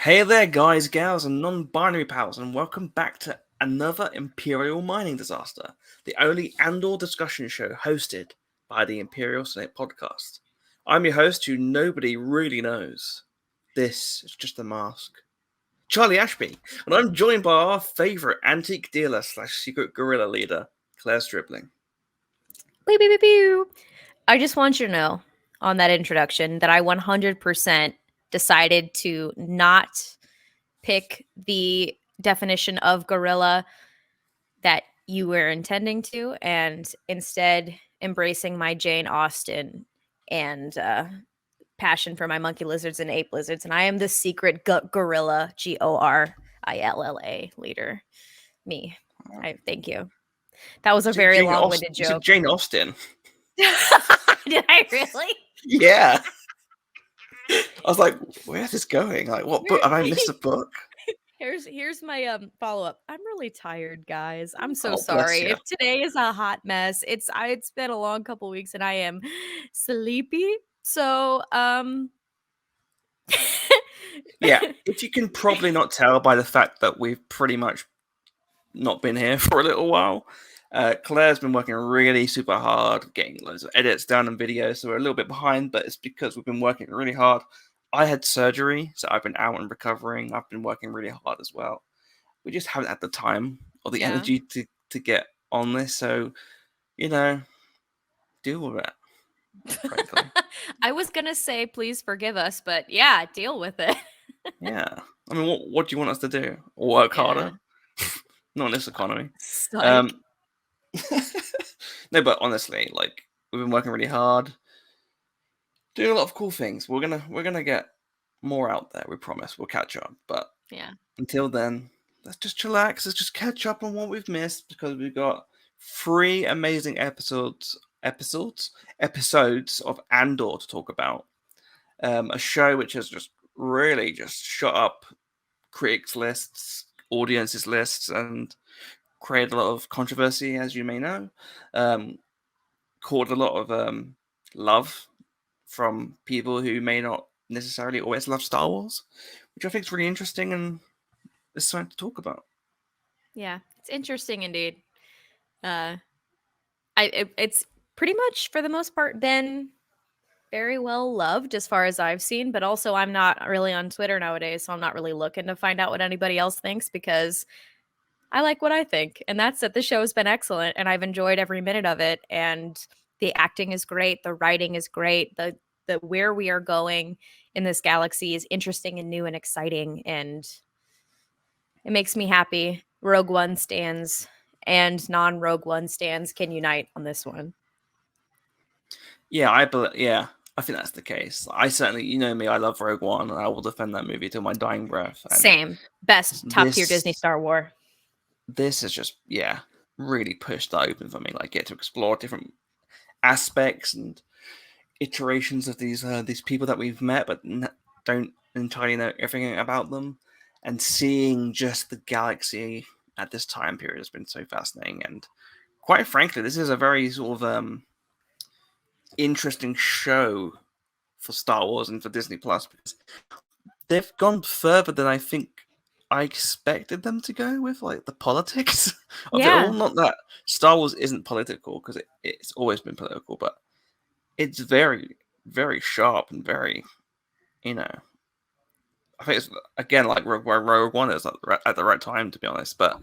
Hey there, guys, gals, and non-binary pals, and welcome back to another Imperial mining disaster, the only Andor discussion show hosted by the Imperial Senate Podcast. I'm your host, who nobody really knows. This is just a mask. Charlie Ashby, and I'm joined by our favourite antique dealer / secret guerrilla leader, Claire Stribling. Pew, pew, pew, pew. I just want you to know on that introduction that I 100% decided to not pick the definition of gorilla that you were intending to, and instead embracing my Jane Austen and passion for my monkey lizards and ape lizards. And I am the secret gorilla, Gorilla leader. Me. I thank you. That was a very long-winded joke. You said Jane Austen. Did I really? Yeah. I was like, where's this going? Like, what book? Have I missed a book? Here's my follow-up. I'm really tired, guys. I'm so bless sorry. ya. If today is a hot mess, it's been a long couple weeks and I am sleepy. So Yeah, if you can probably not tell by the fact that we've pretty much not been here for a little while, Claire's been working really super hard, getting loads of edits done and videos, so we're a little bit behind, but it's because we've been working really hard. I had surgery, so I've been out and recovering. I've been working really hard as well. We just haven't had the time or the energy to get on this, so, deal with it. Frankly. I was gonna say please forgive us, but yeah, deal with it. Yeah. I mean, what do you want us to do? Work harder? Not in this economy. No, but honestly, like, we've been working really hard, doing a lot of cool things. We're gonna get more out there. We promise. We'll catch up. But yeah, until then, let's just chillax. Let's just catch up on what we've missed, because we've got 3 amazing episodes of Andor to talk about. A show which has just really just shot up critics lists, audiences lists, and created a lot of controversy, as you may know. Caught a lot of love from people who may not necessarily always love Star Wars, which I think is really interesting and it's something to talk about. Yeah, it's interesting indeed. It's pretty much for the most part been very well loved as far as I've seen, but also I'm not really on Twitter nowadays, so I'm not really looking to find out what anybody else thinks, because I like what I think, and that's that the show has been excellent and I've enjoyed every minute of it, and the acting is great, the writing is great, the where we are going in this galaxy is interesting and new and exciting, and it makes me happy. Rogue One stans and non-Rogue One stans can unite on this one. Yeah, I think that's the case. I certainly, you know me, I love Rogue One, and I will defend that movie till my dying breath. And same. Best top-tier Disney Star Wars. This is just, really pushed that open for me. Like, get to explore different aspects and iterations of these people that we've met, but don't entirely know everything about them. And seeing just the galaxy at this time period has been so fascinating. And quite frankly, this is a very sort of interesting show for Star Wars and for Disney Plus, because they've gone further than I think I expected them to go with, like, the politics of it all. Not that Star Wars isn't political, because it's always been political, but it's very, very sharp and very, I think it's, again, like Rogue One is at the right time, to be honest, but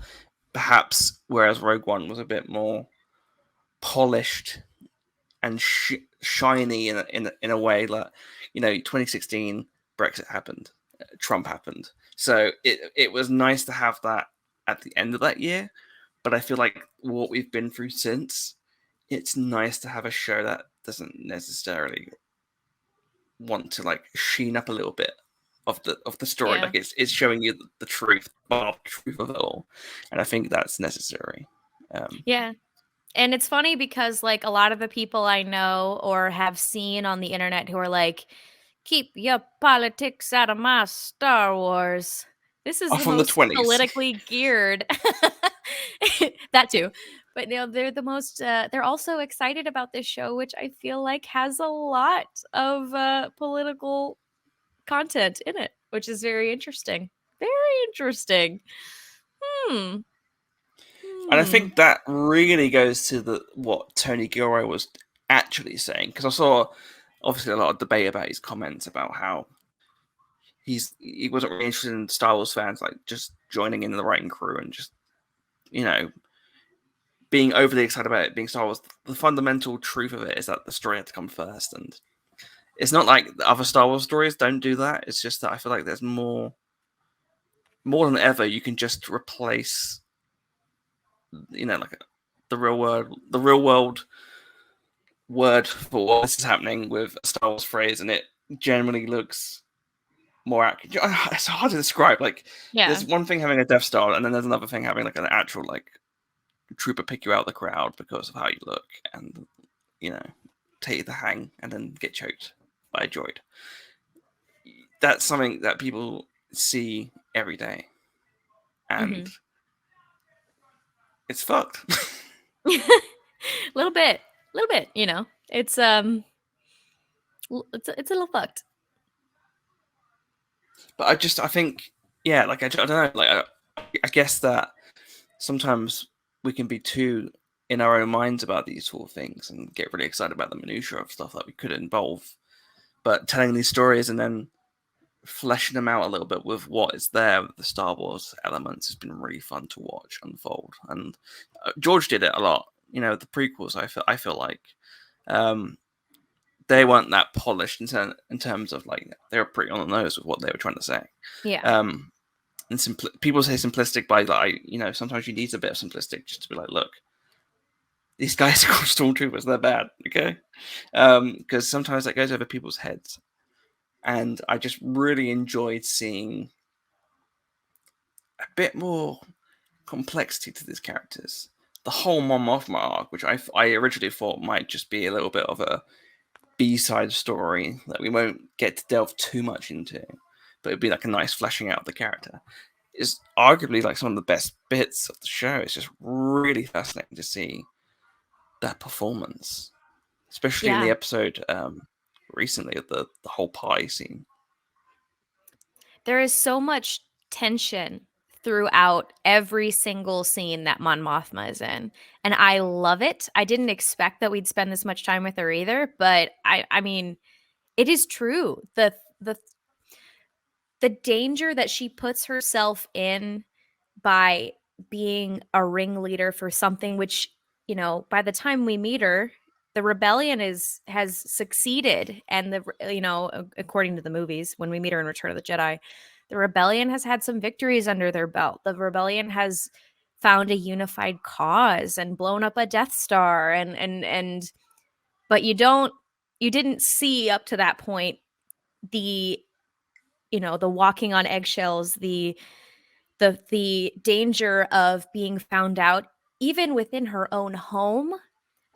perhaps whereas Rogue One was a bit more polished and shiny in a way, like, 2016 Brexit happened, Trump happened, so it was nice to have that at the end of that year. But I feel like what we've been through since, it's nice to have a show that doesn't necessarily want to, like, sheen up a little bit of the story. Like, it's showing you the truth of it all, and I think that's necessary. And it's funny because, like, a lot of the people I know or have seen on the internet who are like, keep your politics out of my Star Wars. This is the most politically geared. That too. But they're the most, they're also excited about this show, which I feel like has a lot of political content in it, which is very interesting. Very interesting. Hmm. And I Hmm. think that really goes to the what Tony Gilroy was actually saying, because I saw obviously a lot of debate about his comments about how he wasn't really interested in Star Wars fans like just joining in the writing crew and just you know being overly excited about it being Star Wars. The fundamental truth of it is that the story had to come first, and it's not like the other Star Wars stories don't do that. It's just that I feel like there's more than ever you can just replace like the real world word for what this is happening with a Star Wars phrase, and it generally looks more accurate. It's hard to describe. Like, Yeah. there's one thing having a Death Star, and then there's another thing having like an actual like trooper pick you out of the crowd because of how you look, and you know, take the hang and then get choked by a droid. That's something that people see every day, and Mm-hmm. it's fucked. Little bit. Little bit. It's it's a little fucked. But I think, yeah, like I don't know, like I guess that sometimes we can be too in our own minds about these sort of things and get really excited about the minutiae of stuff that we could involve. But telling these stories and then fleshing them out a little bit with what is there with the Star Wars elements has been really fun to watch unfold. And George did it a lot. The prequels. I feel like um, they weren't that polished in terms of like they were pretty on the nose with what they were trying to say. Yeah. Um, and people say simplistic by like sometimes you need a bit of simplistic just to be like, look, these guys are called stormtroopers, they're bad, okay? Because sometimes that goes over people's heads, and I just really enjoyed seeing a bit more complexity to these characters. The whole Mon Mothma arc, which I originally thought might just be a little bit of a B-side story that we won't get to delve too much into, but it'd be like a nice fleshing out of the character, is arguably like some of the best bits of the show. It's just really fascinating to see that performance, especially in the Yeah. episode recently of the whole pie scene. There is so much tension throughout every single scene that Mon Mothma is in. And I love it. I didn't expect that we'd spend this much time with her either, but I mean, it is true. The the danger that she puts herself in by being a ringleader for something which, by the time we meet her, the rebellion has succeeded, and according to the movies, when we meet her in Return of the Jedi, the rebellion has had some victories under their belt. The rebellion has found a unified cause and blown up a Death Star, and but you didn't see up to that point the the walking on eggshells, the danger of being found out even within her own home,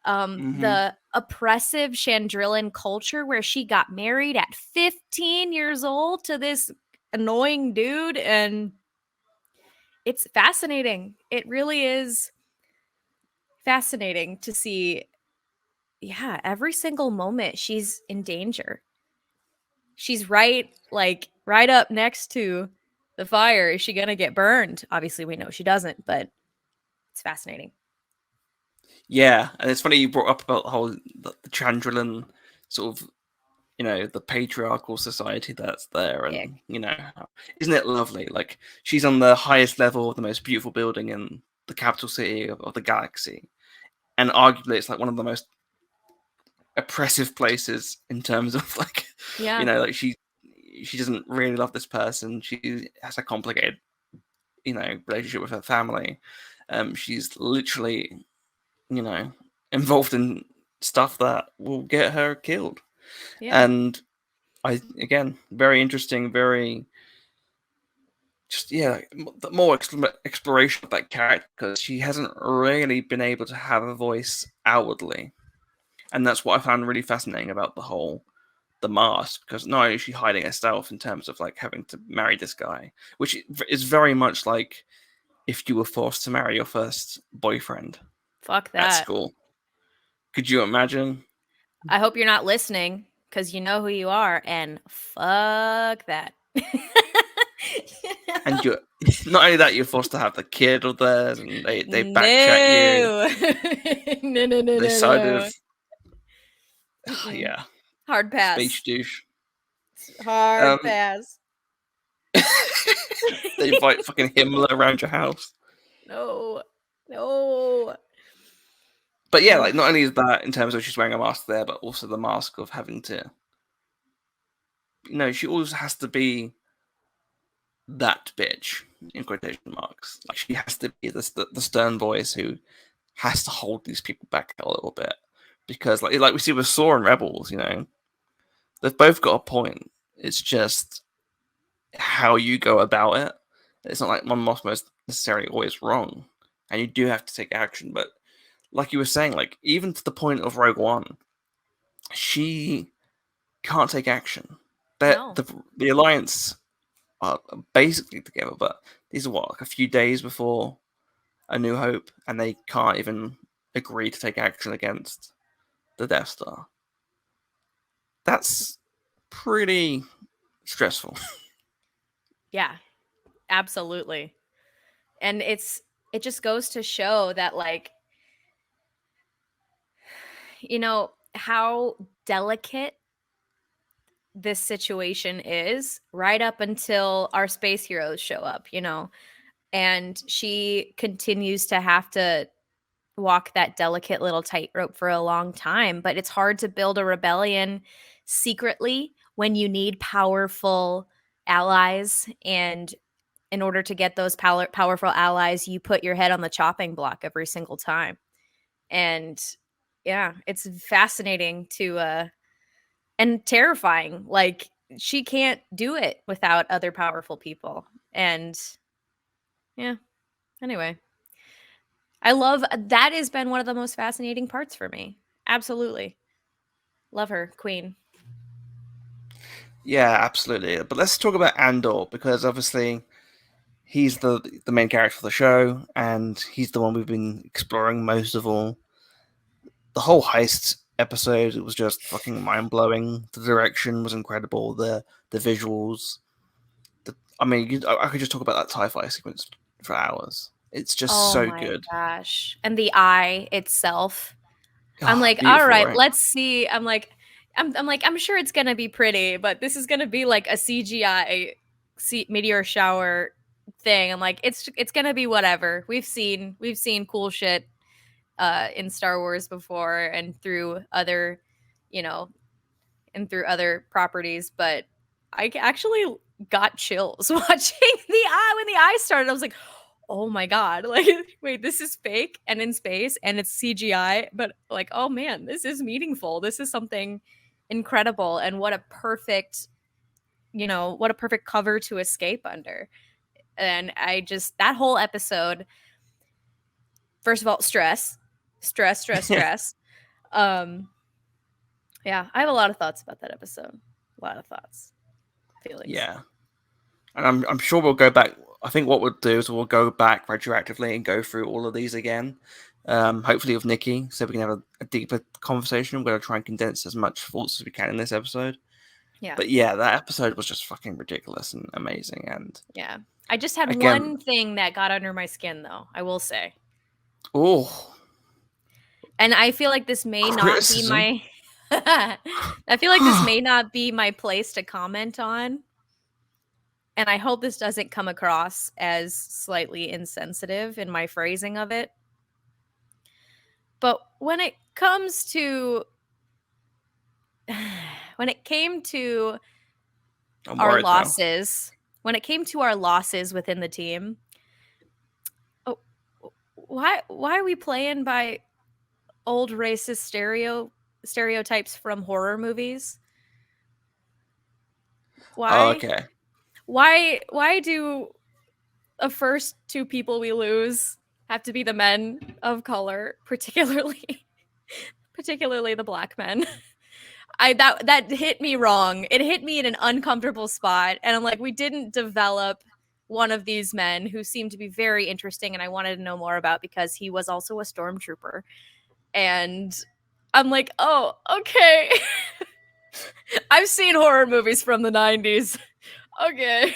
Mm-hmm. the oppressive Chandrillan culture where she got married at 15 years old to this annoying dude. And it's fascinating. It really is fascinating to see. Yeah, every single moment she's in danger. She's right up next to the fire. Is she gonna get burned? Obviously, we know she doesn't, but it's fascinating. Yeah, and it's funny you brought up about the Chandrilan sort of the patriarchal society that's there, Ick. and isn't it lovely? Like, she's on the highest level of the most beautiful building in the capital city of the galaxy, and arguably it's like one of the most oppressive places in terms of like Yeah. like she doesn't really love this person. She has a complicated relationship with her family. She's literally you know involved in stuff that will get her killed. Yeah. And I again, very interesting, very just yeah, more exploration of that character, because she hasn't really been able to have a voice outwardly, and that's what I found really fascinating about the mask, because not only is she hiding herself in terms of like having to marry this guy, which is very much like if you were forced to marry your first boyfriend Fuck at that. school. Could you imagine? I hope you're not listening because you know who you are, and fuck that. And you're not only that, you're forced to have the kid of theirs, and they backchat you. No. No. They side of Mm-mm. yeah, Hard space pass. douche. Hard pass. They invite fucking Himmler around your house. No. But yeah, Ugh. like not only is that in terms of she's wearing a mask there, but also the mask of having to, she always has to be that bitch in quotation marks. Like she has to be the stern voice who has to hold these people back a little bit because like we see with Saw and Rebels, they've both got a point. It's just how you go about it. It's not like Mon Mothma is necessarily always wrong, and you do have to take action. But like you were saying, like even to the point of Rogue One, she can't take action. No. The Alliance are basically together, but these are like a few days before A New Hope, and they can't even agree to take action against the Death Star. That's pretty stressful. Yeah. Absolutely. And it just goes to show that, like, how delicate this situation is right up until our space heroes show up, and she continues to have to walk that delicate little tightrope for a long time. But it's hard to build a rebellion secretly when you need powerful allies. And in order to get those powerful allies, you put your head on the chopping block every single time. And yeah, it's fascinating to and terrifying. Like, she can't do it without other powerful people. And yeah, anyway, I love that has been one of the most fascinating parts for me. Absolutely. Love her, Queen. Yeah, absolutely. But let's talk about Andor because obviously he's the main character of the show, and he's the one we've been exploring most of all. The whole heist episode, it was just fucking mind blowing. The direction was incredible. The visuals. I could just talk about that TIE fight sequence for hours. It's just Oh so my good. gosh. And the eye itself. I'm Oh, like, all beautiful, right, right? let's see. I'm sure it's gonna be pretty, but this is gonna be like a CGI meteor shower thing. I'm like, it's gonna be whatever. We've seen cool shit in Star Wars before and through other, you know, and through other properties, but I actually got chills watching the eye when the eye started. I was like, oh my god, like, wait, this is fake and in space and it's CGI, but like, oh man, this is meaningful. This is something incredible, and what a perfect cover to escape under. And that whole episode, first of all, stress. um yeah, I have a lot of thoughts about that episode. A lot of thoughts, feelings. Yeah, and I'm sure we'll go back. I think what we'll do is we'll go back retroactively and go through all of these again. Hopefully with Nikki, so we can have a deeper conversation. I'm going to try and condense as much thoughts as we can in this episode. Yeah. But yeah, that episode was just fucking ridiculous and amazing. And yeah, I just had again, one thing that got under my skin, though, I will say. Oh, and I feel like this may not be criticism. my I feel like this may not be my place to comment on, and I hope this doesn't come across as slightly insensitive in my phrasing of it. But when it comes to when it came to our losses, when it came to our losses within the team, why are we playing by old racist stereotypes from horror movies? Why? Oh, okay. Why do the first two people we lose have to be the men of color, particularly the black men? That hit me wrong. It hit me in an uncomfortable spot, and I'm like, we didn't develop one of these men who seemed to be very interesting and I wanted to know more about because he was also a stormtrooper. And I'm like, oh, okay. I've seen horror movies from the 90s. Okay.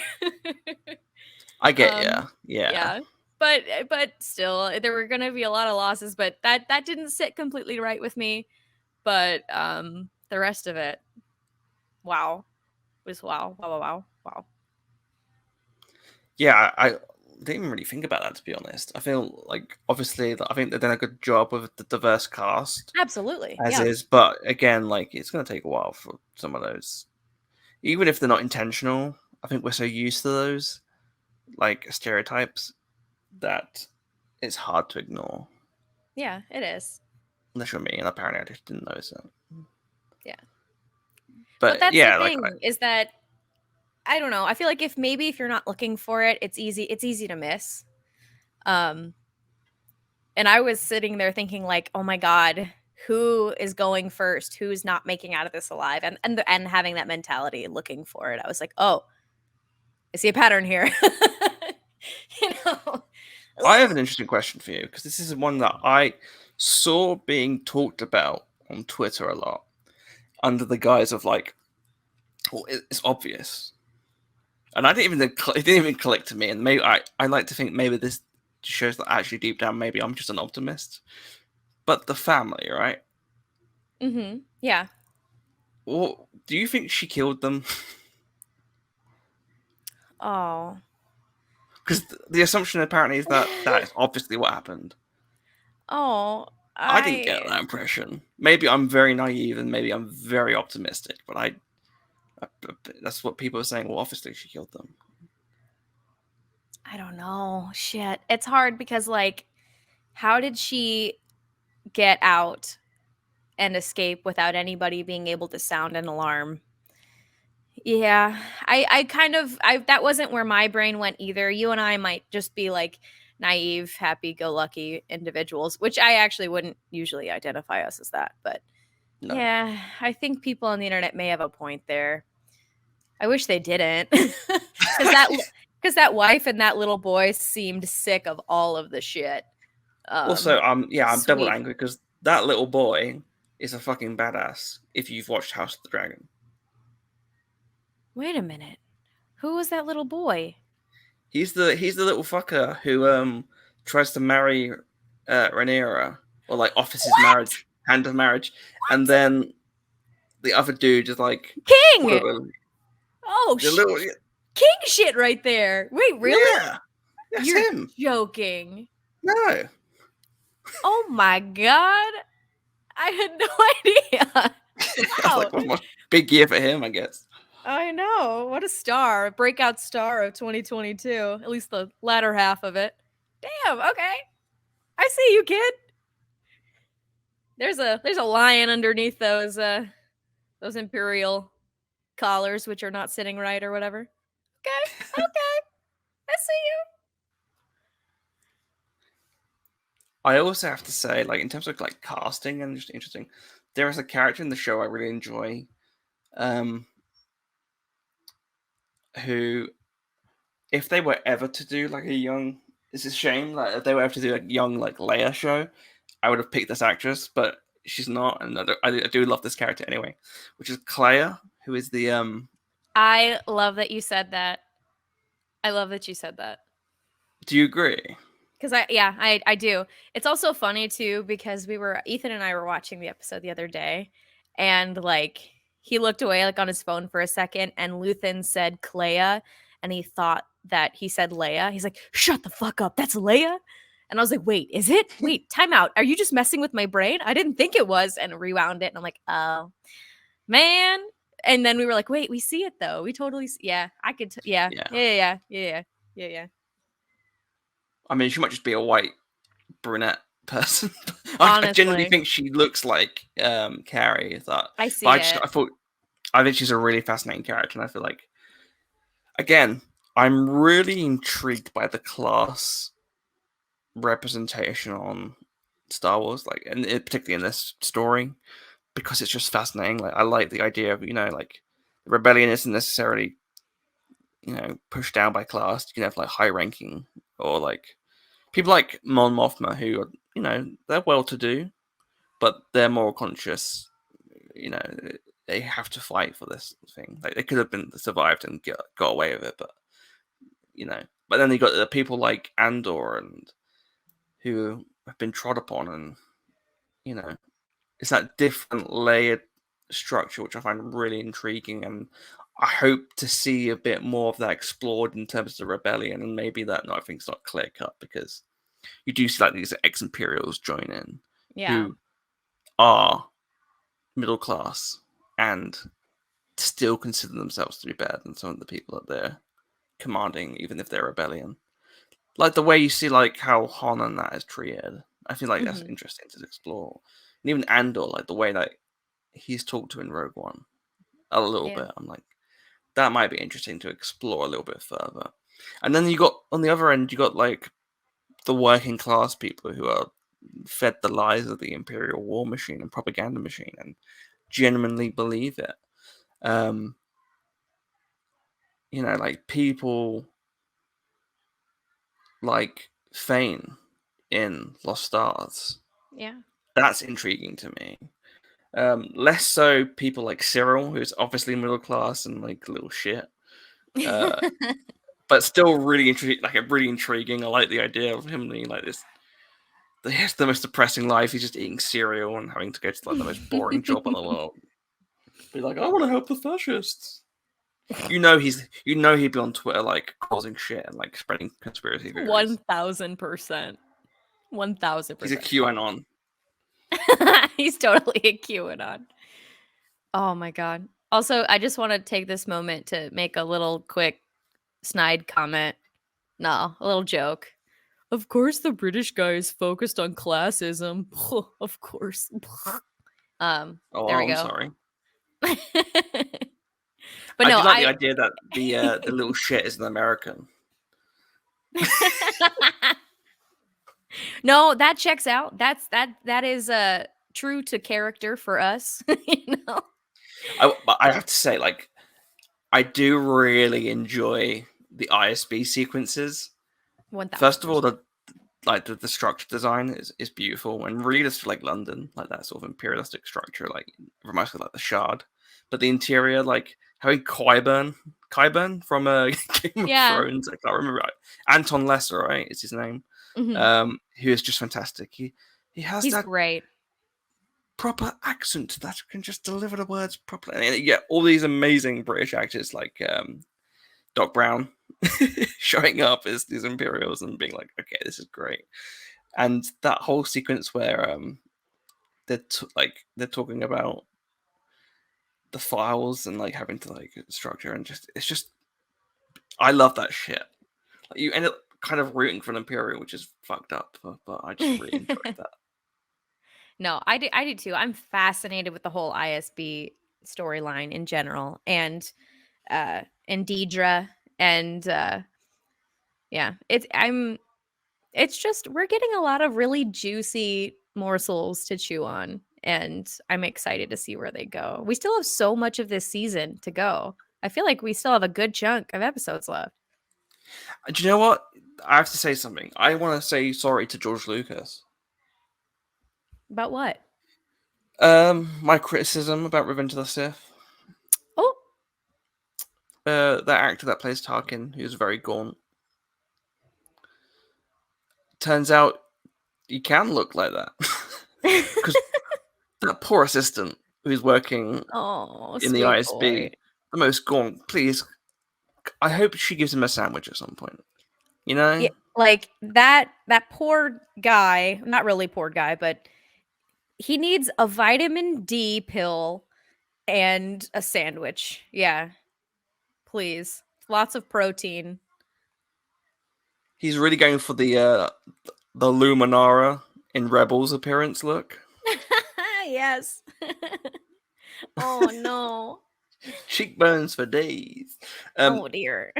I get um, yeah. yeah. But still, there were gonna be a lot of losses, but that didn't sit completely right with me. But the rest of it, wow. Was wow. Wow, wow, wow, wow. Yeah, I didn't even really think about that, to be honest. I feel like obviously I think they've done a good job with the diverse cast Absolutely. as Yeah. is, but again, like it's gonna take a while for some of those, even if they're not intentional. I think we're so used to those like stereotypes that it's hard to ignore. Yeah, it is. Unless you're me, and apparently I just didn't notice it. Yeah. But But that's the yeah, like thing is that I don't know. I feel like if you're not looking for it, it's easy to miss. Um and I was sitting there thinking like, "Oh my god, who is going first? Who's not making out of this alive?" And having that mentality looking for it. I was like, "Oh, I see a pattern here." you know. I have an interesting question for you because this is one that I saw being talked about on Twitter a lot under the guise of like, well, it's obvious, and I didn't even it didn't even click to me. And maybe I like to think maybe this shows that actually deep down maybe I'm just an optimist. But the family, right? Mhm. Yeah. Well, do you think she killed them? Oh. Because the assumption apparently is that that is obviously what happened. Oh, I didn't get that impression. Maybe I'm very naive and maybe I'm very optimistic, but that's what people are saying. Well, obviously she killed them. I don't know. Shit. It's hard because like how did she get out and escape without anybody being able to sound an alarm? Yeah. I kind of I that wasn't where my brain went either. You and I might just be like naive, happy-go-lucky individuals, which I actually wouldn't usually identify us as that, but No. yeah, I think people on the internet may have a point there. I wish they didn't. Cuz that wife and that little boy seemed sick of all of the shit. Also, I'm double Sweet. angry because that little boy is a fucking badass. If you've watched House of the Dragon, Wait a minute. Who was that little boy? he's the little fucker who tries to marry Rhaenyra or like offers his What? marriage, hand of marriage, and What? then the other dude is like, King. whatever. Oh, The little king shit right there. Wait, really? yeah, that's You're him. joking. No, Oh my god. I had no idea. that's Wow. like one more big year for him, I guess. I know. What a star. A breakout star of 2022. At least the latter half of it. Damn, okay. I see you, kid. There's a lion underneath those imperial collars which are not sitting right or whatever. Okay. Okay. I see you. I also have to say, like in terms of like casting and just interesting, there is a character in the show I really enjoy, um, who, if they were ever to do like a young, it's a shame, like if they were ever to do a young like Leia show, I would have picked this actress, but she's not, and I do love this character anyway, which is Clea, who is the I love that you said that. I love that you said that. Do you agree? Because I do. It's also funny too because Ethan and I were watching the episode the other day, and like he looked away like on his phone for a second, and Luthen said Clea, and he thought that he said Leia. He's like, "Shut the fuck up, that's Leia." And I was like, "Wait, is it? Wait, time out. Are you just messing with my brain? I didn't think it was." And rewound it, and I'm like, "Oh man." And then we were like, "Wait, we see it though. We totally yeah. I could yeah. Yeah. Yeah. I mean, she might just be a white brunette person. I genuinely Honestly, think she looks like Carrie. That, I but see it. I think she's a really fascinating character, and I feel like again, I'm really intrigued by the class representation on Star Wars, like, and particularly in this story, because it's just fascinating. Like, I like the idea of like the rebellion isn't necessarily pushed down by class. You can have like high ranking or like people like Mon Mothma who are they're well to do, but they're more conscious. You know, they have to fight for this thing. Like they could have been survived and got away with it, but But then you got the people like Andor and who have been trod upon, and it's that different layered structure which I find really intriguing, and I hope to see a bit more of that explored in terms of the rebellion, and maybe that nothing's not clear cut because you do see like these ex-Imperials join in who are middle class and still consider themselves to be better than some of the people that they're commanding, even if they're rebellion. Like the way you see like how Han and that is treated. I feel like that's interesting to explore. And even Andor, like the way that he's talked to in Rogue One a little bit. I'm like, that might be interesting to explore a little bit further. And then you got on the other end, you got like the working class people who are fed the lies of the Imperial war machine and propaganda machine and genuinely believe it. Like people like Thane in Lost Stars. Yeah. That's intriguing to me. Less so people like Cyril, who's obviously middle class and like a little shit. But still really intriguing. I like the idea of him being like this. He has the most depressing life. He's just eating cereal and having to go to like the most boring job in the world. Be like, I want to help the fascists. He'd be on Twitter like causing shit and like spreading conspiracy theories. 1000%. 1000%. He's a QAnon. He's totally a QAnon. Oh my god. Also, I just want to take this moment to make a little quick snide comment. No, a little joke. Of course the British guy is focused on classism. Of course. There we go. Sorry. But no, I do like the idea that the little shit is an American. No, that checks out. That is true to character for us. I have to say, like, I do really enjoy the ISB sequences. 1000%. First of all, the structure design is beautiful and really just like London, like that sort of imperialistic structure, like reminds me of like the Shard. But the interior, like having Qyburn from Game of Thrones, I can't remember. Anton Lesser, right? Is his name. Who is just fantastic. He's that great. Proper accent that can just deliver the words properly. And yeah, all these amazing British actors like Doc Brown showing up as these Imperials and being like, okay, this is great. And that whole sequence where they're talking about the files and like having to like structure and it's just I love that shit. Like, you end up kind of rooting for an Imperial, which is fucked up, but I just really enjoyed that. No, I do too. I'm fascinated with the whole ISB storyline in general, and Deidre, and it's just we're getting a lot of really juicy morsels to chew on, and I'm excited to see where they go. We still have so much of this season to go. I feel like we still have a good chunk of episodes left. Do you know what? I have to say something. I want to say sorry to George Lucas. About what? My criticism about Revenge of the Sith. Oh. That actor that plays Tarkin, who's very gaunt. Turns out you can look like that. Because that poor assistant who's working in the ISB, boy. The most gaunt, please. I hope she gives him a sandwich at some point. You know? Yeah, like that poor guy, not really poor guy, but he needs a vitamin D pill and a sandwich. Yeah. Please. Lots of protein. He's really going for the Luminara in Rebels appearance look. Yes. Oh no. Cheekbones for days. Oh dear.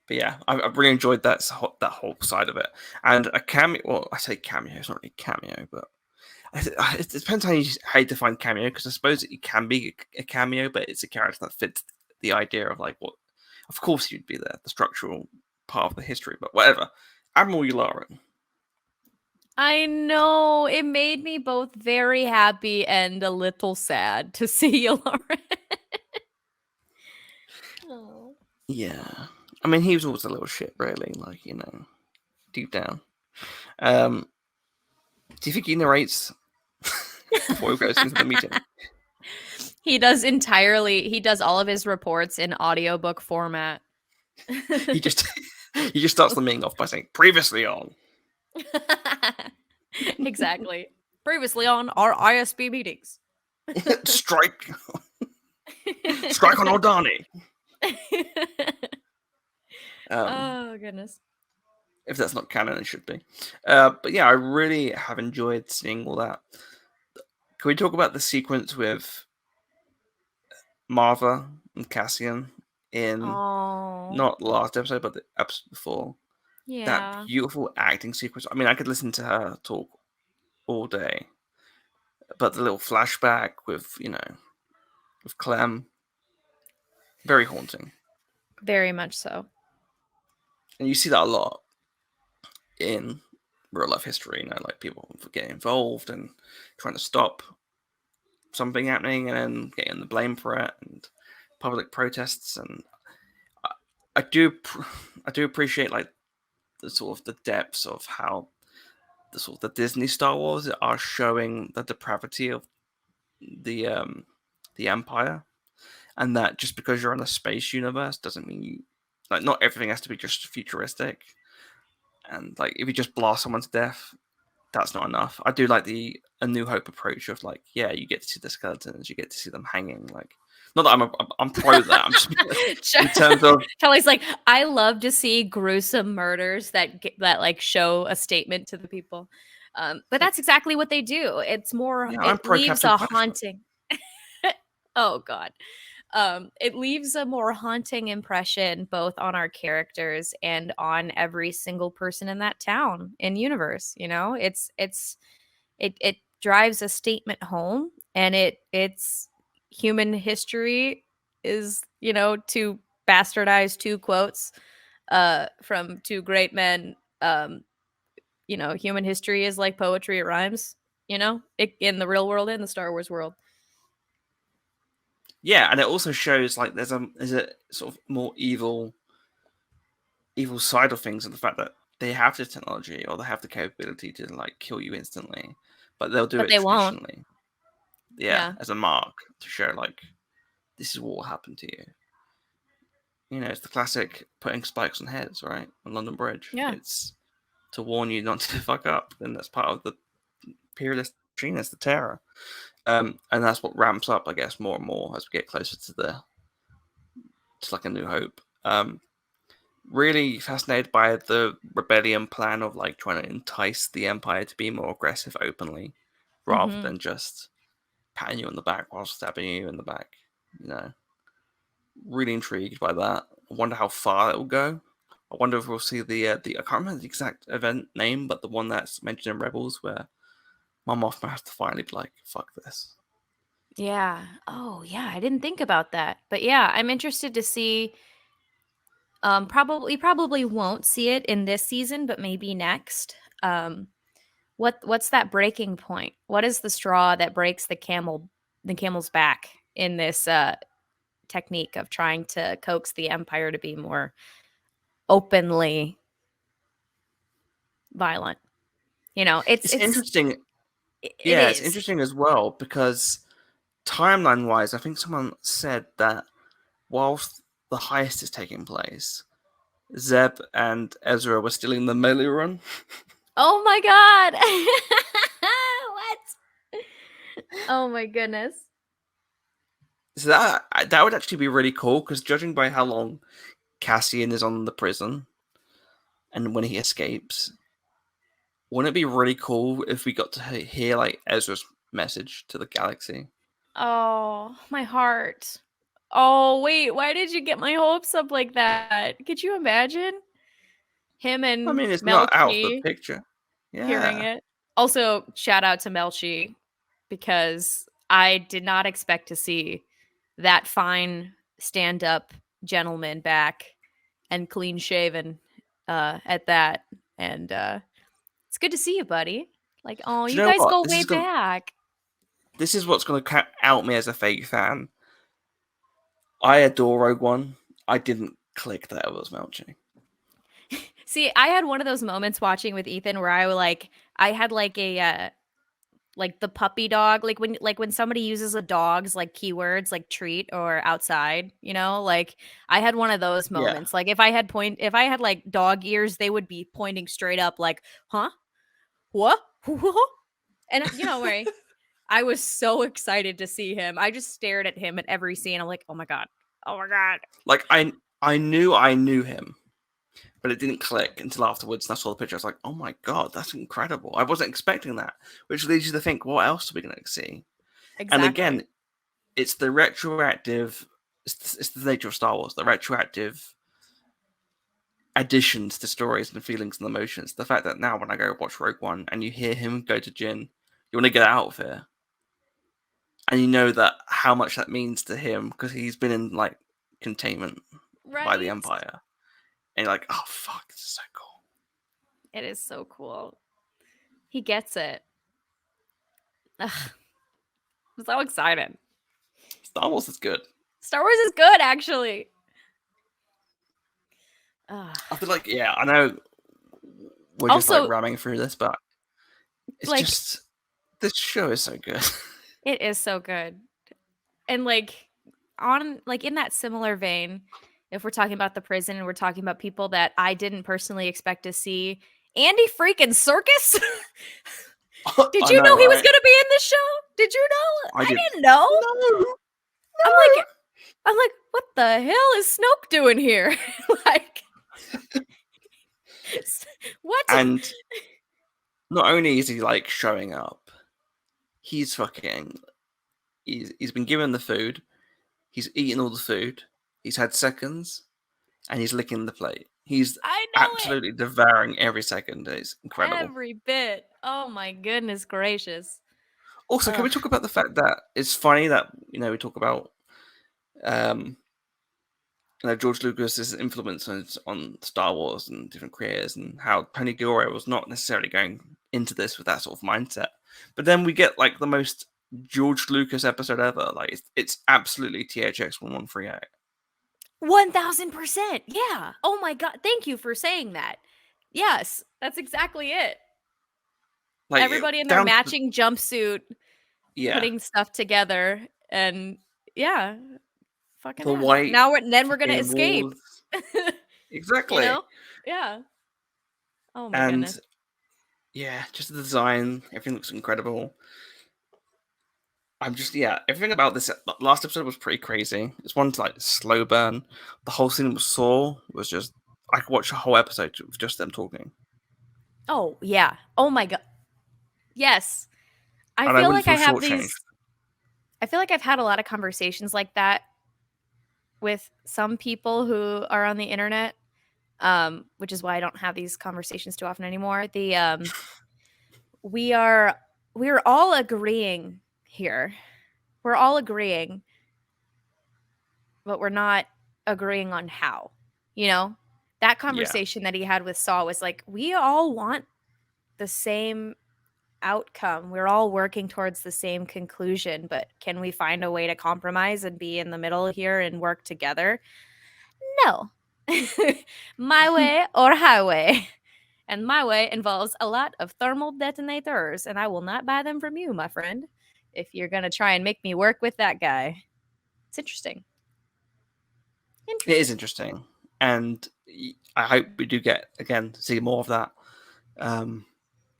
But yeah, I've really enjoyed that whole side of it. And a cameo, well, I say cameo, it's not really a cameo, but it depends how you define cameo, because I suppose it can be a cameo, but it's a character that fits the idea of like what, of course you'd be there, the structural part of the history, but whatever. Admiral Yularen. I know. It made me both very happy and a little sad to see Lauren. Oh. Yeah. I mean, he was always a little shit, really. Like, deep down. Um, do you think he narrates before he goes into the meeting? He does all of his reports in audiobook format. He just he just starts the meeting off by saying previously on. Exactly. Previously on our ISB meetings. Strike on Ordani. Oh goodness. If that's not canon, it should be. But yeah, I really have enjoyed seeing all that. Can we talk about the sequence with Martha and Cassian in Oh. not the last episode, but the episode before? That Yeah. beautiful acting sequence. I mean, I could listen to her talk all day, but the little flashback with Clem, very haunting. Very much so. And you see that a lot in real life history, like people getting involved and trying to stop something happening and then getting the blame for it, and public protests. And I do appreciate like the sort of the depths of how the sort of the Disney Star Wars are showing the depravity of the Empire, and that just because you're in a space universe doesn't mean not everything has to be just futuristic. And like if you just blast someone to death, that's not enough. I do like the A New Hope approach of like, yeah, you get to see the skeletons, you get to see them hanging. Like, not that I'm pro that. I'm just in terms of Kelly's like, I love to see gruesome murders that like show a statement to the people. But that's exactly what they do. It's more. yeah, I'm It pro leaves capital a punishment. haunting. Oh God. It leaves a more haunting impression both on our characters and on every single person in that town and universe. It drives a statement home, and it's human history is, to bastardize two quotes from two great men. Human history is like poetry, it rhymes, in the real world and the Star Wars world. Yeah, and it also shows like there's a sort of more evil side of things, and the fact that they have the technology or they have the capability to like kill you instantly, but they'll do But it they won't. traditionally. Yeah, Yeah. as a mark to show like this is what will happen to you. It's the classic putting spikes on heads, right? On London Bridge. Yeah. It's to warn you not to fuck up. And that's part of the imperialist machine, that's the terror. And that's what ramps up, I guess, more and more as we get closer to like A New Hope. Really fascinated by the rebellion plan of like trying to entice the Empire to be more aggressive openly, rather Mm-hmm. than just patting you on the back while stabbing you in the back. You know, really intrigued by that. I wonder how far it will go. I wonder if we'll see the I can't remember the exact event name, but the one that's mentioned in Rebels where Mon Mothma has to finally be like, "Fuck this." Yeah. Oh, yeah. I didn't think about that. But yeah, I'm interested to see. Probably won't see it in this season, but maybe next. What's that breaking point? What is the straw that breaks the camel's back in this technique of trying to coax the Empire to be more openly violent? It's interesting. It Yeah, it's is. interesting as well because timeline-wise, I think someone said that whilst the heist is taking place, Zeb and Ezra were still in the melee run. Oh my god. What? Oh my goodness. So that would actually be really cool because judging by how long Cassian is on the prison and when he escapes, wouldn't it be really cool if we got to hear like Ezra's message to the galaxy? Oh, my heart. Oh, wait, why did you get my hopes up like that? Could you imagine him I and mean, it's not out of the Melchi picture. hearing Yeah. it? Also, shout out to Melchi because I did not expect to see that fine stand-up gentleman back and clean shaven at that. And It's good to see you, buddy. Like, oh, Do you you know guys what? go way back. This is what's going to out me as a fake fan. I adore Rogue One. I didn't click that it was Melchi. See, I had one of those moments watching with Ethan where I had like a like the puppy dog, like when somebody uses a dog's like keywords like treat or outside, like I had one of those Yeah. moments. Like if I had like dog ears, they would be pointing straight up like, huh? What? And where I was so excited to see him. I just stared at him at every scene. I'm like, oh my God. Oh my God. Like I knew him, but it didn't click until afterwards. And I saw the picture. I was like, oh my God, that's incredible. I wasn't expecting that, which leads you to think, what else are we going to see? Exactly. And again, it's the retroactive, it's the nature of Star Wars, the retroactive additions to stories and feelings and emotions. The fact that now when I go watch Rogue One and you hear him go to Jin, you want to get out of here. And you know that how much that means to him because he's been in like containment by the Empire. And you're like, oh fuck, this is so cool. It is so cool. He gets it. Ugh. I'm so excited. Star Wars is good. Star Wars is good, actually. I feel like, yeah, I know we're just like ramming through this, but it's like, just this show is so good. It is so good. And like in that similar vein, if we're talking about the prison and we're talking about people that I didn't personally expect to see, Andy freaking Serkis. Did you know he was going to be in this show? Did you know? I didn't know. No. I'm like, what the hell is Snoke doing here? Like, what? And not only is he like showing up, he's been given the food, he's eaten all the food, he's had seconds, and he's licking the plate. He's absolutely devouring every second. It's incredible. Every bit. Oh my goodness gracious. Also, can we talk about the fact that it's funny that, we talk about George Lucas's influence on Star Wars and different creators and how Tony Gilroy was not necessarily going into this with that sort of mindset. But then we get like the most George Lucas episode ever. Like it's absolutely THX 1138. 1000%. Yeah. Oh my God. Thank you for saying that. Yes, that's exactly it. Like everybody in their matching jumpsuit, putting stuff together, and yeah, fucking the white. Now we're gonna escape. Exactly. Yeah. Oh my goodness. Yeah, just the design, everything looks incredible. Everything about this last episode was pretty crazy. It's one like slow burn. The whole scene with Saw was just, I could watch a whole episode of just them talking. Oh yeah. Oh my God. Yes. I feel like I have these. I feel like I've had a lot of conversations like that with some people who are on the internet, which is why I don't have these conversations too often anymore. We're all agreeing here. We're all agreeing, but we're not agreeing on how. That conversation that he had with Saw was like, we all want the same outcome. We're all working towards the same conclusion, but can we find a way to compromise and be in the middle here and work together? No. My way or highway. And my way involves a lot of thermal detonators, and I will not buy them from you, my friend, if you're going to try and make me work with that guy. It's interesting. It is interesting. And I hope we do get, again, see more of that.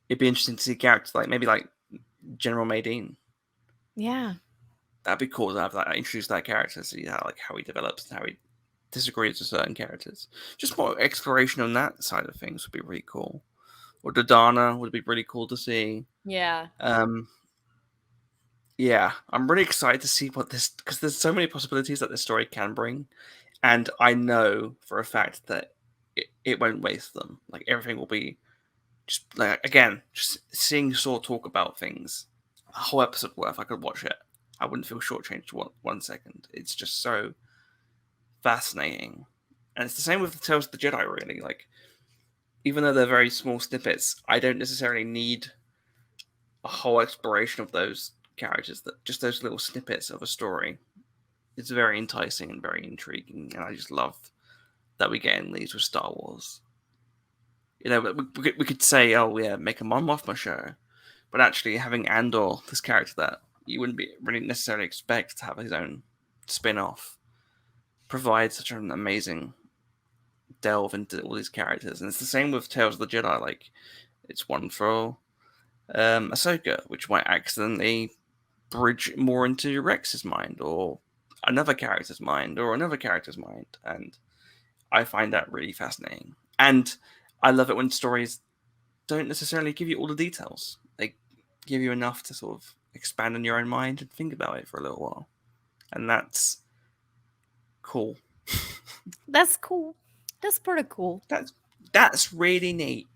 It'd be interesting to see characters like maybe like General Maydeen. Yeah. That'd be cool to have that, introduce that character, see how he develops and how he disagrees with certain characters. Just more exploration on that side of things would be really cool. Or Dodana would be really cool to see. Yeah. Yeah, I'm really excited to see what this, because there's so many possibilities that this story can bring, and I know for a fact that it won't waste them. Like everything will be just like, again, just seeing Saw talk about things, a whole episode worth. I could watch it. I wouldn't feel shortchanged 1 second. It's just so fascinating, and it's the same with the Tales of the Jedi. Really, like even though they're very small snippets, I don't necessarily need a whole exploration of those characters. That just those little snippets of a story. It's very enticing and very intriguing, and I just love that we get in these with Star Wars. You know, we could say, oh yeah, make a Mon Mothma show, but actually having Andor, this character that you wouldn't be really necessarily expect to have his own spin-off, provides such an amazing delve into all these characters. And it's the same with Tales of the Jedi. Like, it's one for Ahsoka, which might accidentally bridge more into Rex's mind, or another character's mind, or another character's mind. And I find that really fascinating. And I love it when stories don't necessarily give you all the details. They give you enough to sort of expand in your own mind and think about it for a little while. And that's cool. That's cool. That's pretty cool. That's really neat.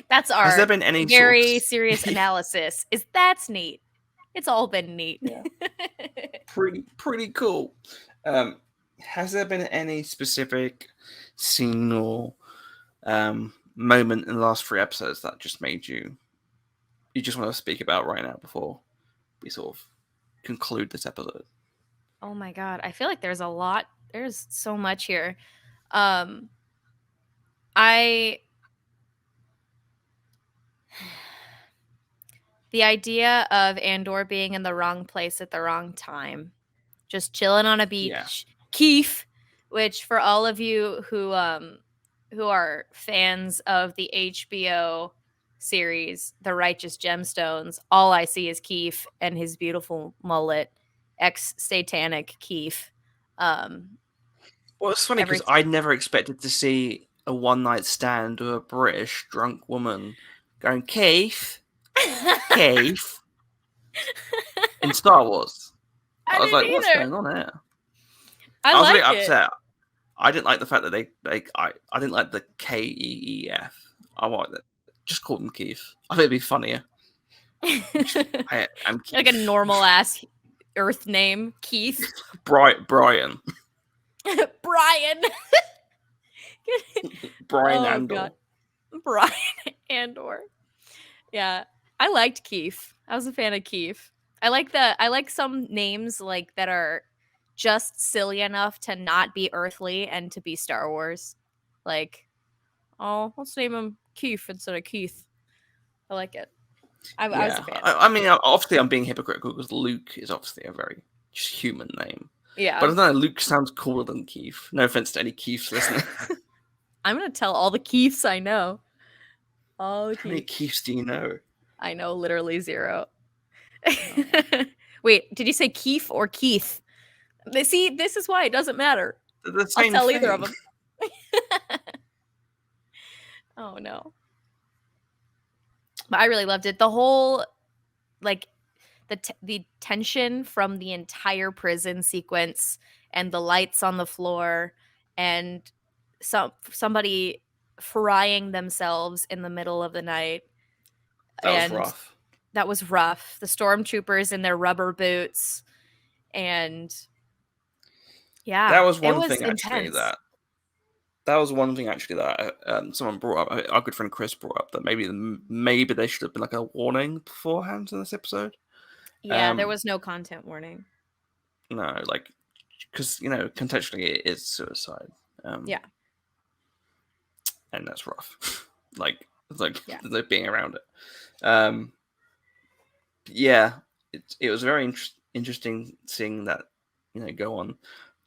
That's our has there been any very serious analysis. That's neat. It's all been neat. Yeah. pretty cool. Has there been any specific scene or moment in the last 3 episodes that just made you just want to speak about right now before we sort of conclude this episode? Oh my god, I feel like there's a lot. There's so much here. The idea of Andor being in the wrong place at the wrong time, just chilling on a beach, Yeah. Keef, which for all of you who are fans of the HBO series The Righteous Gemstones, all I see is Keef and his beautiful mullet, ex-satanic Keef. Well, it's funny because I never expected to see a one-night stand with a British drunk woman going, Keith, Keith, in Star Wars. I was like, what's going on here? I was really upset. I didn't like the fact that I didn't like the Keef. I want that. Just call them Keith. I think it'd be funnier. I'm Keith. Like a normal ass Earth name, Keith. Brian. Brian. Brian Andor. God. Brian Andor. Yeah, I liked Keith. I was a fan of Keith. I like some names like that are just silly enough to not be earthly and to be Star Wars. Like, oh, let's name him Keith instead of Keith. I like it. I was a fan. I mean, obviously, I'm being hypocritical because Luke is obviously a very just human name. Yeah. But I don't know, Luke sounds cooler than Keith. No offense to any Keiths listening. I'm going to tell all the Keiths I know. All the Keiths. How many Keiths do you know? I know literally 0. Oh. Wait, did you say Keith or Keith? See, this is why it doesn't matter. The same I'll tell thing. either of them. Oh, no. But I really loved it. The whole, like, the tension from the entire prison sequence and the lights on the floor and somebody frying themselves in the middle of the night. That was rough. That was rough. The stormtroopers in their rubber boots. And yeah, that was one it was thing intense. actually that was one thing actually that someone brought up. Our good friend Chris brought up that maybe they should have been like a warning beforehand in this episode. Yeah, there was no content warning. No, like, because contextually it is suicide. Yeah, and that's rough. like being around it. Yeah, it was very interesting seeing that go on.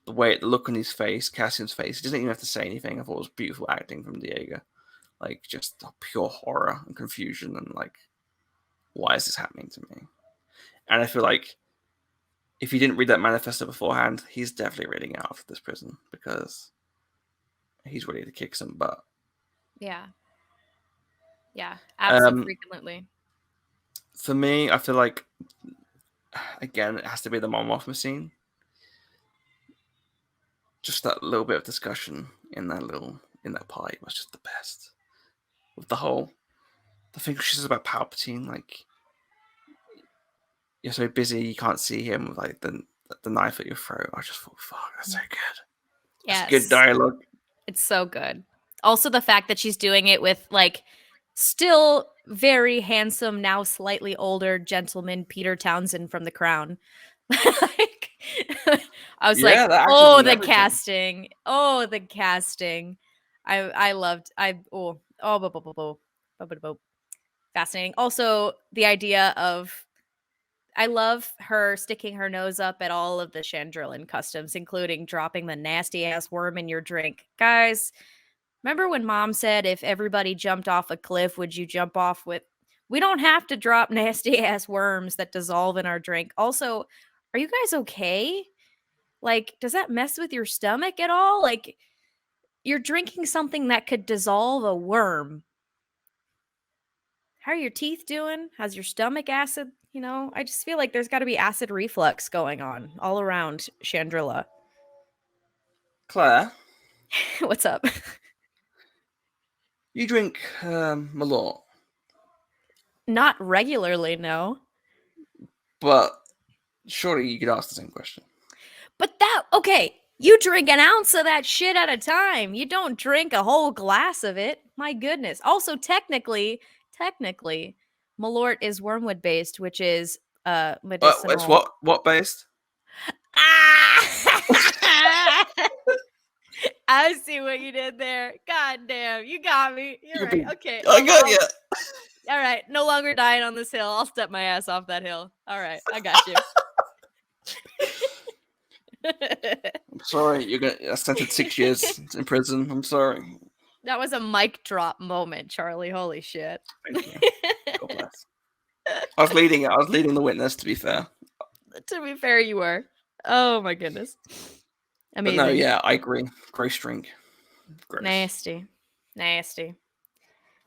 The look on his face, Cassian's face. He doesn't even have to say anything. I thought it was beautiful acting from Diego. Like, just pure horror and confusion and like, why is this happening to me? And I feel like if he didn't read that manifesto beforehand, he's definitely reading out of this prison because he's ready to kick some butt. Yeah. Yeah, absolutely. For me, I feel like, again, it has to be the Mon Mothma scene. Just that little bit of discussion in that party was just the best. With the thing she says about Palpatine, like, you're so busy you can't see him with like the knife at your throat. I just thought, fuck, that's so good. Yeah, good dialogue. It's so good. Also, the fact that she's doing it with like still very handsome, now slightly older gentleman Peter Townsend from The Crown. Like, I was like, Yeah, that actor's oh, in the everything. casting. Oh, the casting. I loved fascinating. Also, the idea of I love her sticking her nose up at all of the Chandrillan customs, including dropping the nasty ass worm in your drink. Guys, remember when mom said if everybody jumped off a cliff, would you jump off with? We don't have to drop nasty ass worms that dissolve in our drink. Also, are you guys okay? Like, does that mess with your stomach at all? Like, you're drinking something that could dissolve a worm. How are your teeth doing? How's your stomach acid? You know, I just feel like there's got to be acid reflux going on all around Chandrilla. Claire, What's up? you drink Malort, Not regularly, no. but surely you could ask the same question. But okay, you drink an ounce of that shit at a time. You don't drink a whole glass of it. My goodness. Also, technically, Malort is wormwood based, which is It's medicinal. what based? Ah! I see what you did there. God damn, you got me. You're right. Okay. I got you. All right. No longer dying on this hill. I'll step my ass off that hill. All right. I got you. I'm sorry. You're gonna sentenced 6 years in prison. I'm sorry. That was a mic drop moment, Charlie. Holy shit. Thank you. God bless. I was leading the witness, to be fair. To be fair, you were. Oh my goodness. Amazing. But no, yeah, I agree. Gross drink. Gross. Nasty.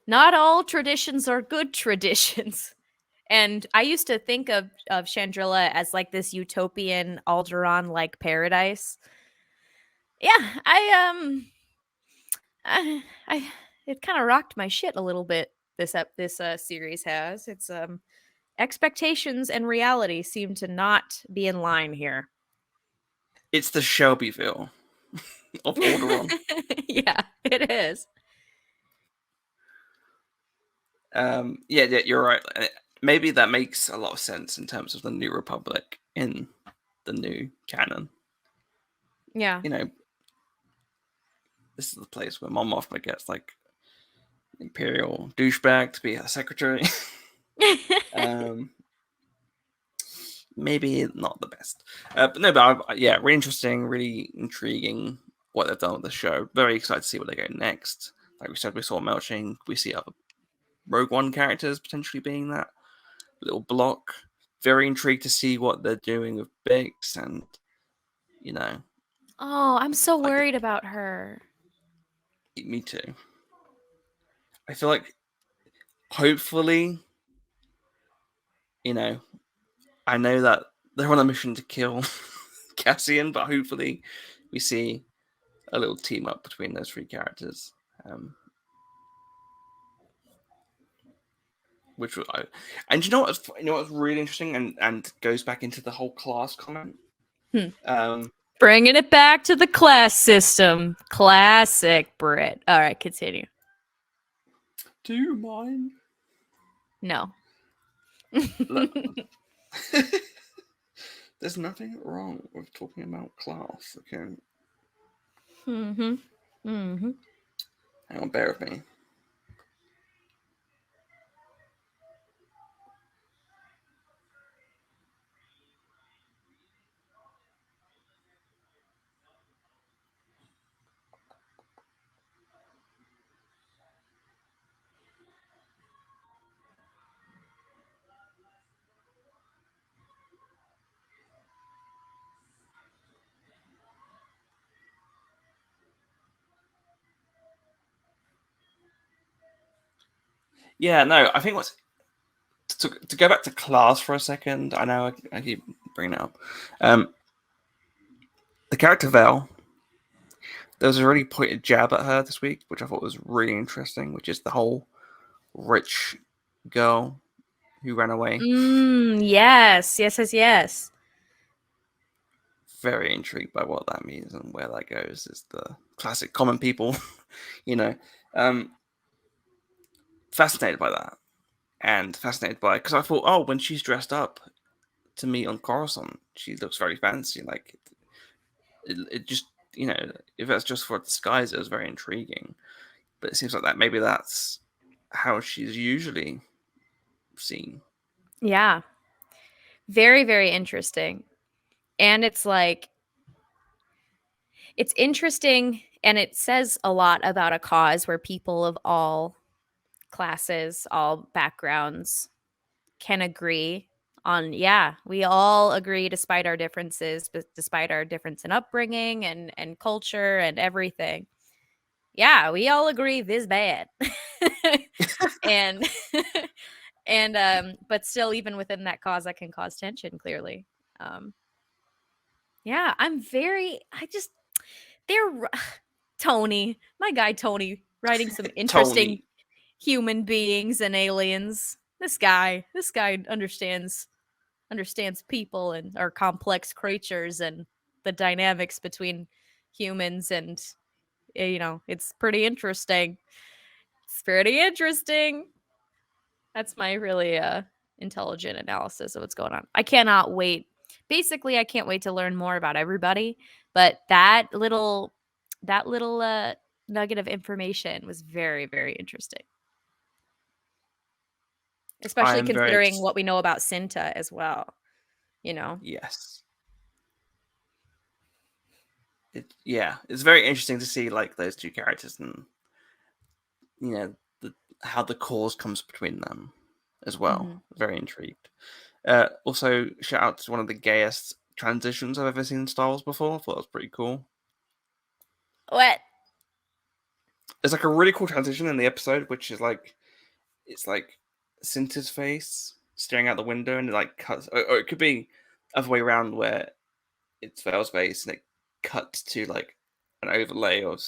Not all traditions are good traditions. And I used to think of Chandrilla as like this utopian Alderaan like paradise. Yeah, I it kind of rocked my shit a little bit. This series has its expectations and reality seem to not be in line here. It's the Shelbyville of Alderaan. Yeah, it is. Yeah, you're right. Maybe that makes a lot of sense in terms of the New Republic in the new canon. Yeah. You know, this is the place where Mon Mothma gets like Imperial douchebag to be her secretary. Maybe not the best, but no. But yeah, really interesting, really intriguing what they've done with the show. Very excited to see what they go next. Like we said, we saw Melching. We see other Rogue One characters potentially being that little block. Very intrigued to see what they're doing with Bix, and you know. Oh, I'm so worried about her. Me too. I feel like, hopefully, you know, I know that they're on a mission to kill Cassian, but hopefully we see a little team up between those three characters. Which was, and you know what's really interesting, and goes back into the whole class comment. Bringing it back to the class system. Classic Brit. All right, continue. Do you mind? No. There's nothing wrong with talking about class, okay? Hang on, bear with me. Yeah, no, I think what's to go back to class for a second. I know I keep bringing it up. The character Vel, there was a really pointed jab at her this week, which I thought was really interesting, which is the whole rich girl who ran away. Yes. Very intrigued by what that means and where that goes. It's the classic common people you know, um, fascinated by that, and fascinated by because I thought, oh, when she's dressed up to meet on Coruscant, she looks very fancy. Like it just if that's just for disguise, it was very intriguing. But it seems like that maybe that's how she's usually seen. Yeah. Very, very interesting. And it's like, it's interesting and it says a lot about a cause where people of all classes, all backgrounds can agree on, yeah, we all agree despite our differences, but despite our difference in upbringing and culture and everything. Yeah, we all agree this bad. and but still even within that cause that can cause tension clearly. Um yeah, I just they're Tony, my guy Tony, writing some interesting Tony, human beings and aliens. This guy understands people and our complex creatures and the dynamics between humans and it's pretty interesting. It's pretty interesting. That's my really intelligent analysis of what's going on. I cannot wait. Basically, I can't wait to learn more about everybody, but that little nugget of information was very, very interesting. I Especially am very considering what we know about Cinta as well, you know. yes. It's very interesting to see like those two characters and how the cause comes between them as well. Mhm. Very intrigued. Also, shout out to one of the gayest transitions I've ever seen in Star Wars before. I thought it was pretty cool. What? There's like a really cool transition in the episode, which is like it's like Cinta's face staring out the window, and it like cuts, or it could be other way around where it's Vale's face and it cuts to like an overlay of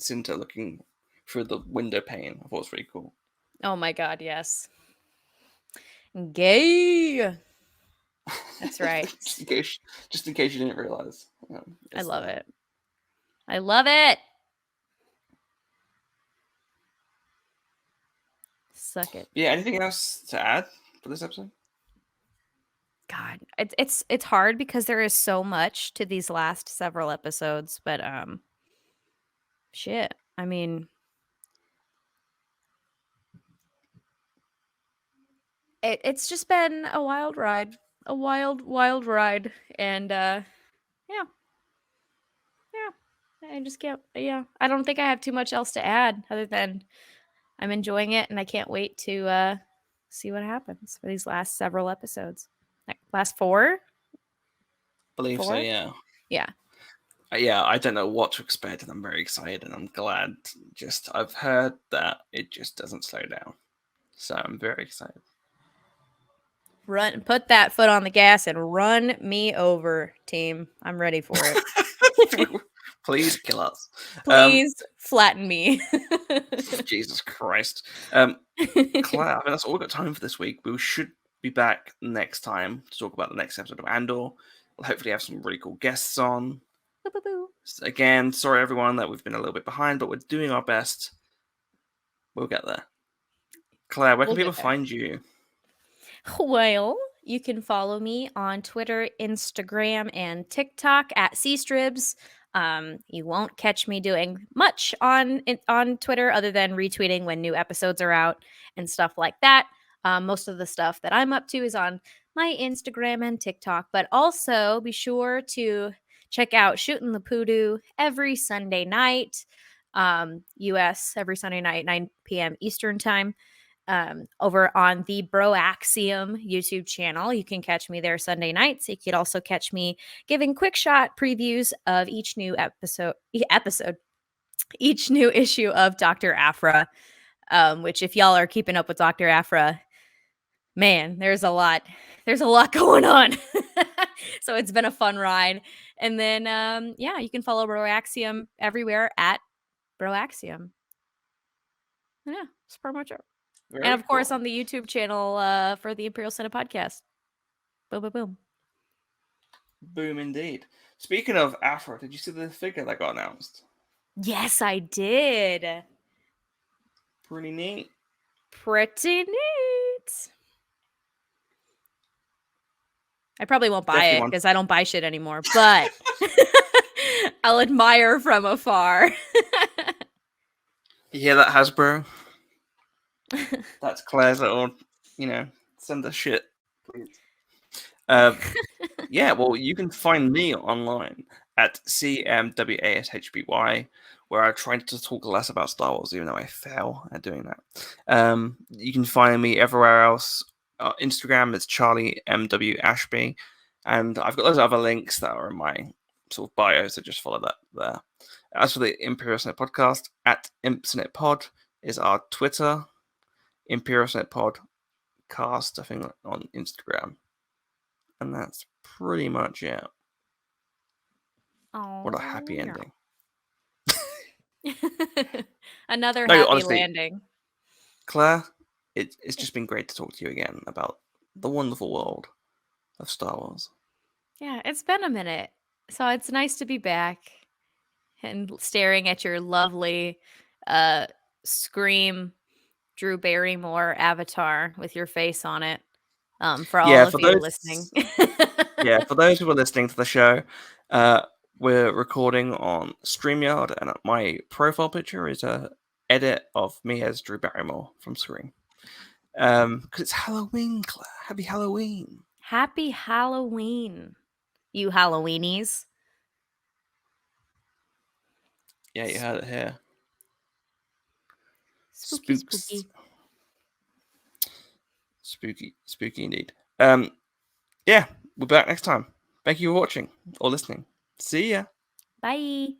Cinta looking through the window pane. I thought it was pretty cool. Oh my god, yes. Gay. That's right. just in case you didn't realize, I it's love there. it. I love it. Suck it. Yeah. Anything else to add for this episode? God, it's hard because there is so much to these last several episodes, but shit. I mean, it's just been a wild ride, a wild ride, and yeah, yeah. I just can't. Yeah, I don't think I have too much else to add other than I'm enjoying it, and I can't wait to see what happens for these last several episodes. Like, last four, Believe so. four, Yeah. yeah. Yeah, I don't know what to expect, and I'm very excited, and I'm glad. Just I've heard that it just doesn't slow down, so I'm very excited. Put that foot on the gas and run me over, team. I'm ready for it. Please kill us. Please flatten me. Jesus Christ. Claire, I mean, that's all we've got time for this week. We should be back next time to talk about the next episode of Andor. We'll hopefully have some really cool guests on. Again, sorry everyone that we've been a little bit behind, but we're doing our best. We'll get there. Claire, where can We'll people get there. find you? Well, you can follow me on Twitter, Instagram, and TikTok at cstribs. You won't catch me doing much on Twitter other than retweeting when new episodes are out and stuff like that. Most of the stuff that I'm up to is on my Instagram and TikTok, but also be sure to check out Shootin' the Poodoo every Sunday night, US, every Sunday night, 9 p.m. Eastern Time. Over on the Broaxium YouTube channel. You can catch me there Sunday nights. You could also catch me giving quick shot previews of each new each new issue of Dr. Aphra, which if y'all are keeping up with Dr. Aphra, man, there's a lot going on. So it's been a fun ride. And then, yeah, you can follow Broaxium everywhere at Broaxium. Yeah, that's pretty much it. Very And of course cool. on the YouTube channel for the Imperial Senate Podcast. Boom, boom, boom. Boom indeed. Speaking of Afro, did you see the figure that got announced? Yes, I did. Pretty neat. Pretty neat. I probably won't buy Definitely it one. because I don't buy shit anymore, but I'll admire from afar. You hear that, Hasbro? That's Claire's little, send us shit, please. Yeah, well, you can find me online at CMWASHBY, where I try to talk less about Star Wars, even though I fail at doing that. You can find me everywhere else. Instagram is Charlie MW Ashby, and I've got those other links that are in my sort of bio, so just follow that there. As for the Imperial Senate Podcast, at Imp Senate Pod is our Twitter, Imperial Senate Podcast, I think, on Instagram. And that's pretty much it. Oh, What a happy ending. Another No, happy honestly, landing. Claire, it's just been great to talk to you again about the wonderful world of Star Wars. Yeah, it's been a minute. So it's nice to be back and staring at your lovely Scream Drew Barrymore avatar with your face on it. For all Yeah, of for you listening. those for those who are listening to the show, we're recording on StreamYard, and my profile picture is a edit of me as Drew Barrymore from Scream. Because it's Halloween, Claire. Happy Halloween. Happy Halloween, you Halloweenies. Yeah, you heard it here. Spooky, Spooks. spooky. Spooky indeed. Yeah, we'll be back next time. Thank you for watching or listening. See ya. Bye.